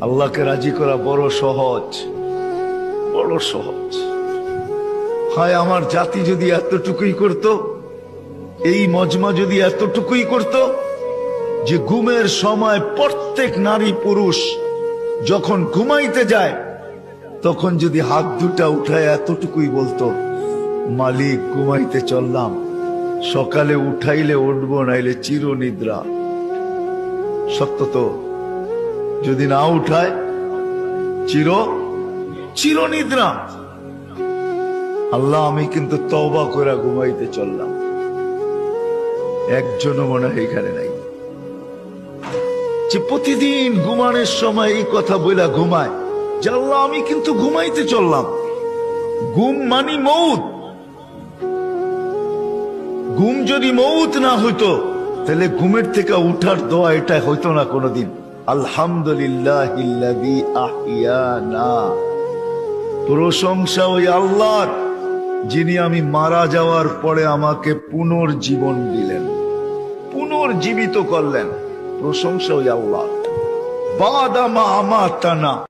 আল্লাহকে রাজি করা বড় সহজ, বড় সহজ। হায় আমার জাতি যদি এতটুকুই করত, এই মজমা যদি এতটুকুই করত যে ঘুমের সময় প্রত্যেক নারী পুরুষ যখন ঘুমাইতে যায় তখন যদি হাত দুটা উঠায় এতটুকুই বলতো, মালিক ঘুমাইতে চললাম, সকালে উঠাইলে উঠবো, নাইলে চিরনিদ্রা। সত্য তো, যদি না উঠায় চিরনিদ্রা। আল্লাহ আমি কিন্তু তওবা করে ঘুমাইতে চললাম। একজনও মনে হয় এখানে নাই যে প্রতিদিন ঘুমানোর সময় এই কথা বইলা ঘুমায় যে আল্লাহ আমি কিন্তু ঘুমাইতে চললাম। ঘুম মানি মউত। ঘুম যদি মউত না হইতো তাহলে ঘুমের থেকে উঠার দোয়া এটা হইতো না কোনোদিন। আলহামদুলিল্লাহিল্লাযী আহিয়ানা, প্রশংসা ওই আল্লাহর যিনি আমি মারা যাওয়ার পরে আমাকে পুনর্জীবন দিলেন, পুনর্জীবিত করলেন। প্রশংসা ওই আল্লাহ। বাদা মা আমাতানা।